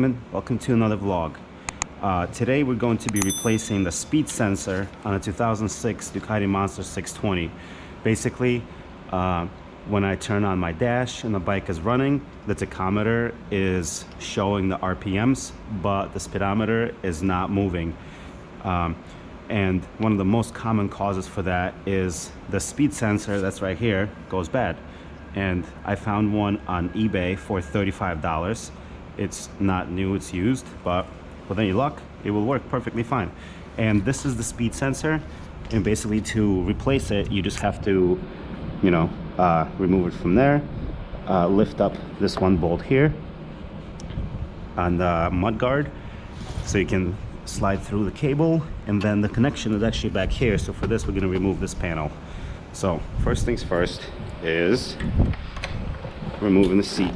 gentlemen, welcome to another vlog. Today we're going to be replacing the speed sensor on a 2006 Ducati Monster 620. Basically, when I turn on my dash and the bike is running, the tachometer is showing the RPMs, but the speedometer is not moving. And one of the most common causes for that is the speed sensor that's right here goes bad. And I found one on eBay for $35. It's not new, it's used, but with any luck, it will work perfectly fine. And this is the speed sensor, and basically to replace it, you just have to, remove it from there, lift up this one bolt here on the mud guard, so you can slide through the cable, and then the connection is actually back here. So for this, we're gonna remove this panel. So first things first is removing the seat.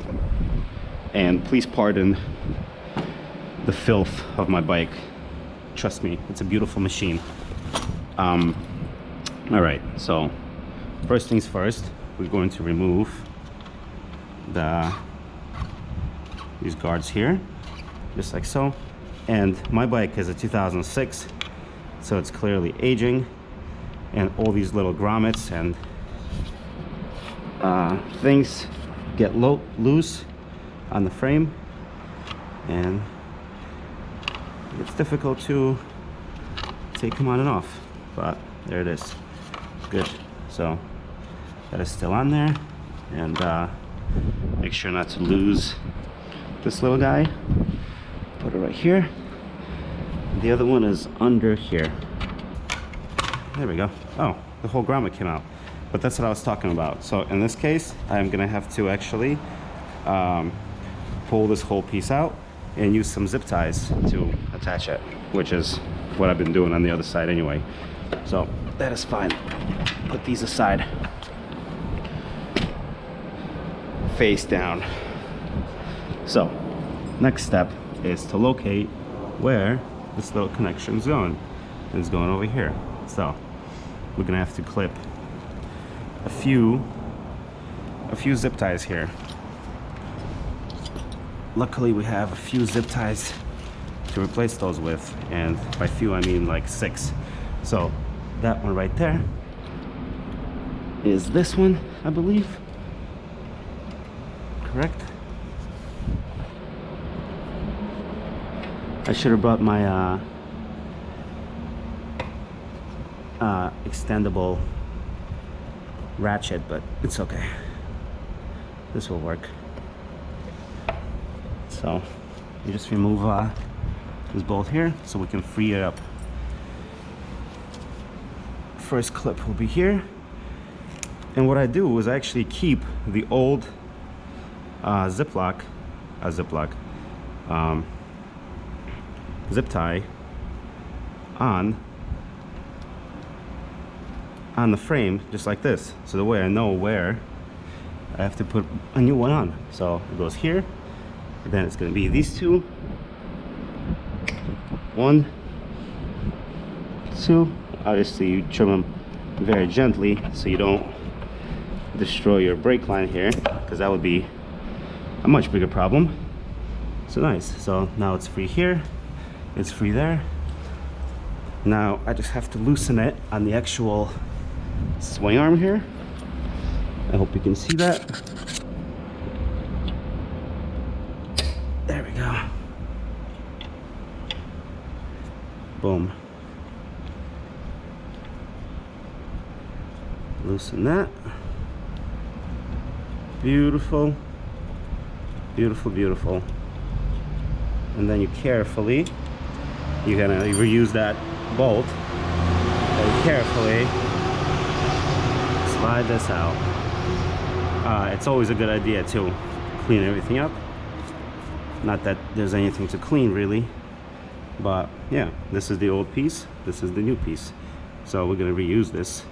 And please pardon the filth of my bike. Trust me, it's a beautiful machine. All right, so first things first, we're going to remove these guards here, just like so. And my bike is a 2006, so it's clearly aging, and all these little grommets and things get loose on the frame, and it's difficult to take them on and off, but there it is. Good. So that is still on there, and make sure not to lose this little guy. Put it right here. The other one is under here. There we go. Oh, the whole grommet came out. But that's what I was talking about. So in this case, I'm gonna have to actually pull this whole piece out and use some zip ties to attach it, which is what I've been doing on the other side anyway. So that is fine. Put these aside. Face down. So next step is to locate where this little connection is going. It's going over here. So we're gonna have to clip a few zip ties here. Luckily we have a few zip ties to replace those with, and by few I mean like 6. So that one right there is this one, I believe. Correct? I should have brought my extendable ratchet, but it's okay. This will work. So you just remove this bolt here so we can free it up. First clip will be here, and what I do is I actually keep the old zip tie on the frame, just like this, so the way I know where I have to put a new one on. So it goes here, and then it's going to be these two, 1, 2. Obviously you trim them very gently so you don't destroy your brake line here, because that would be a much bigger problem. So nice. So now it's free here, it's free there. Now I just have to loosen it on the actual swing arm here. I hope you can see that. There we go. Boom. Loosen that. Beautiful. Beautiful, beautiful. And then you carefully, you're gonna reuse that bolt, very carefully slide this out. It's always a good idea to clean everything up. Not that there's anything to clean really, but yeah, this is the old piece, this is the new piece. So we're gonna reuse this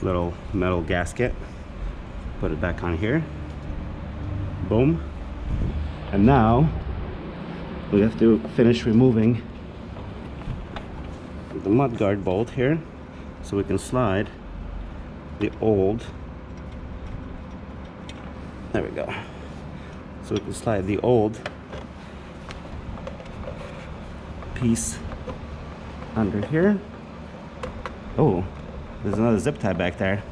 little metal gasket, put it back on here, boom. And now we have to finish removing the mudguard bolt here so we can slide the old, there we go, so we can slide the old piece under here. Oh, there's another zip tie back there.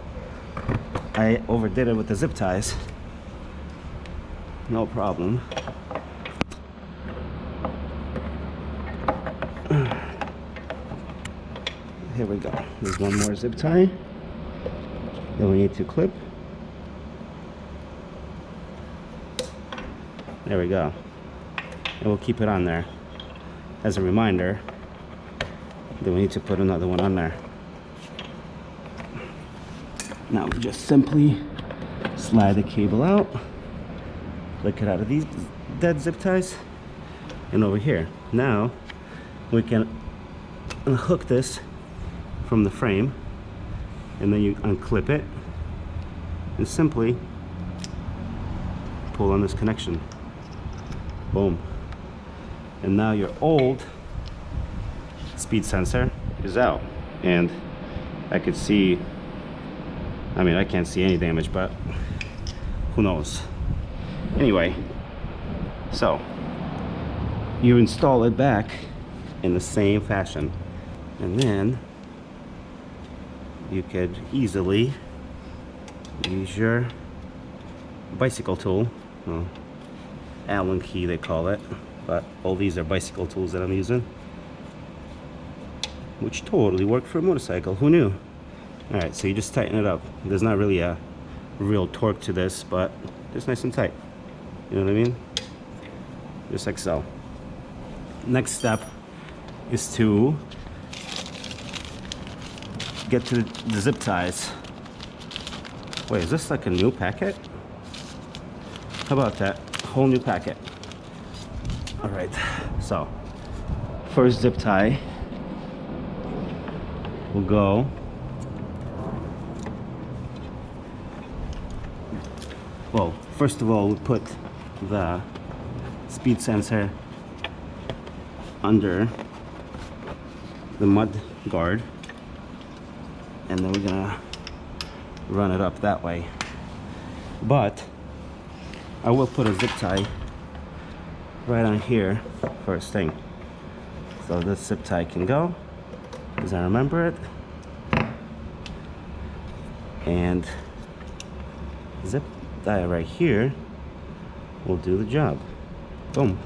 I overdid it with the zip ties. No problem. Here we go. There's one more zip tie. Then we need to clip. There we go. And we'll keep it on there as a reminder. Then we need to put another one on there. Now we just simply slide the cable out, flick it out of these dead zip ties, and over here. Now we can unhook this from the frame, and then you unclip it and simply pull on this connection. Boom. And now your old speed sensor is out, and I could see, I mean, I can't see any damage, but who knows. Anyway, so you install it back in the same fashion, and then you could easily use your bicycle tool, well, Allen key they call it, but all these are bicycle tools that I'm using, which totally work for a motorcycle. Who knew? Alright, so you just tighten it up. There's not really a real torque to this, but it's nice and tight. You know what I mean? Just like so. Next step is to get to the zip ties. Wait, is this like a new packet? How about that? Whole new packet. Alright, so first zip tie will go well, first of all, we put the speed sensor under the mud guard, and then we're gonna run it up that way. But I will put a zip tie right on here first thing, so this zip tie can go as I remember it, and zip tie right here will do the job. Boom.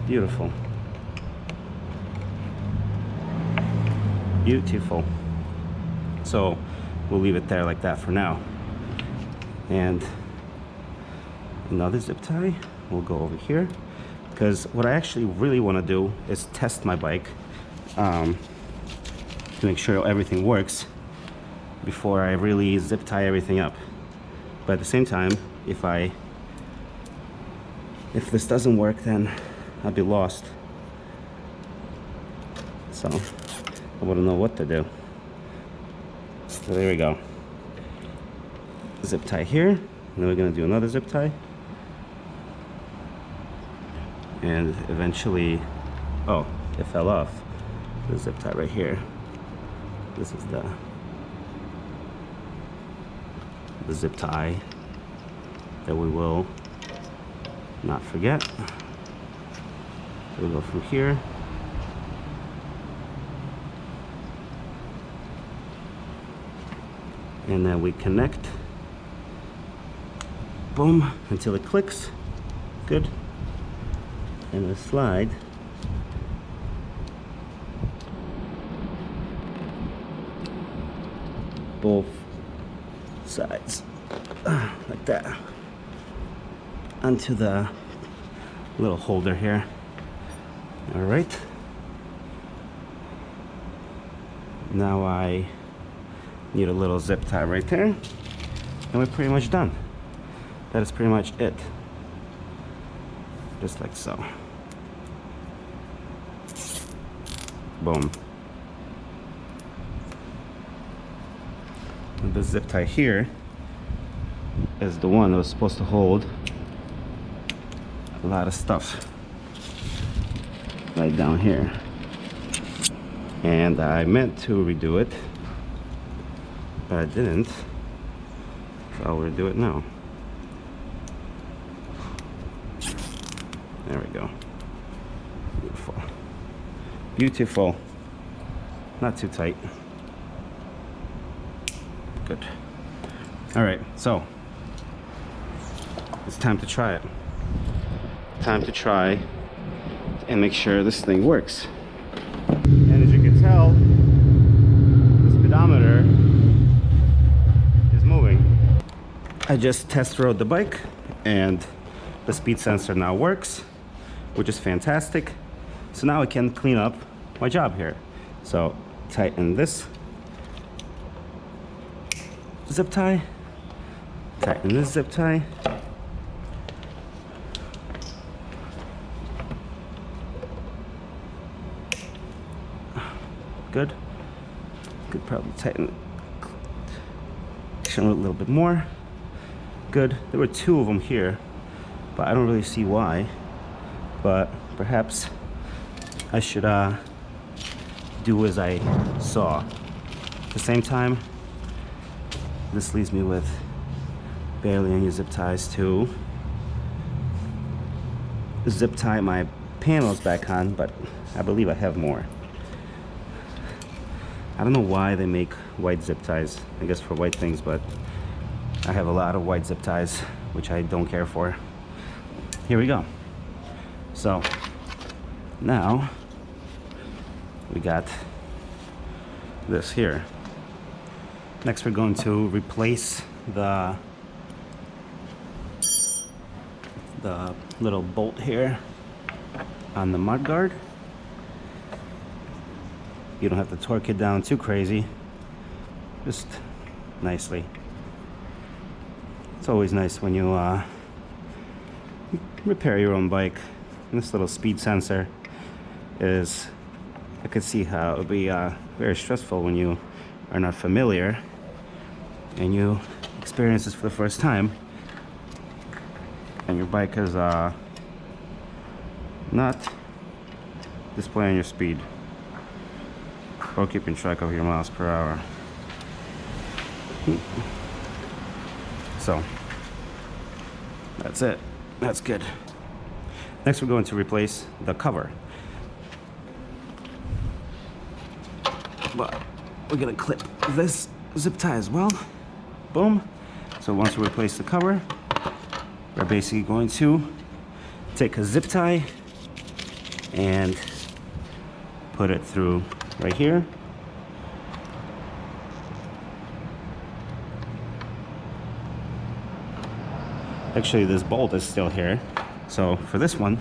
Beautiful. Beautiful. So we'll leave it there like that for now, and another zip tie will go over here, because what I actually really want to do is test my bike to make sure everything works before I really zip tie everything up. But at the same time, if this doesn't work, then I'll be lost. So I want to know what to do. So there we go. Zip tie here, and then we're going to do another zip tie, and eventually, oh, it fell off. The zip tie right here. This is the zip tie that we will not forget. So we'll go from here, and then we connect, boom, until it clicks. Good. And we slide both sides like that onto the little holder here. All right, now I need a little zip tie right there, and we're pretty much done. That is pretty much it, just like so. Boom. And the zip tie here is the one that was supposed to hold a lot of stuff right down here, and I meant to redo it, but I didn't, so I'll redo it now. There we go. Beautiful. Not too tight. Good. All right, so it's time to try it. Time to try and make sure this thing works. And as you can tell, the speedometer is moving. I just test rode the bike and the speed sensor now works, which is fantastic. So now I can clean up my job here. So tighten this zip tie, tighten this zip tie. Good. Could probably tighten it a little bit more. Good. There were two of them here, but I don't really see why. But perhaps I should do as I saw. At the same time, this leaves me with barely any zip ties to zip tie my panels back on, but I believe I have more. I don't know why they make white zip ties, I guess for white things, but I have a lot of white zip ties, which I don't care for. Here we go. So now we got this here. Next we're going to replace the little bolt here on the mud guard. You don't have to torque it down too crazy, just nicely. It's always nice when you repair your own bike. And this little speed sensor is, I could see how it would be very stressful when you are not familiar and you experience this for the first time and your bike is not displaying your speed or keeping track of your miles per hour. So that's it. That's good. Next we're going to replace the cover. But we're gonna clip this zip tie as well. Boom. So once we replace the cover, we're basically going to take a zip tie and put it through right here. Actually, this bolt is still here. So for this one,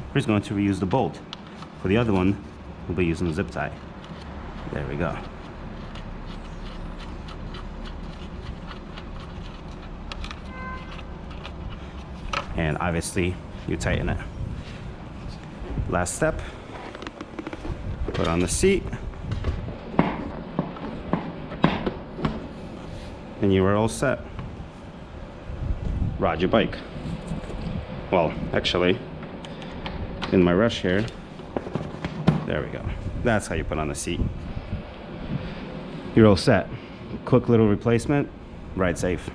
we're just going to reuse the bolt. For the other one, we'll be using the zip tie. There we go. And obviously, you tighten it. Last step, put on the seat. And you are all set. Ride your bike. Well, actually, in my rush here, there we go. That's how you put on the seat. You're all set. Quick little replacement, ride safe.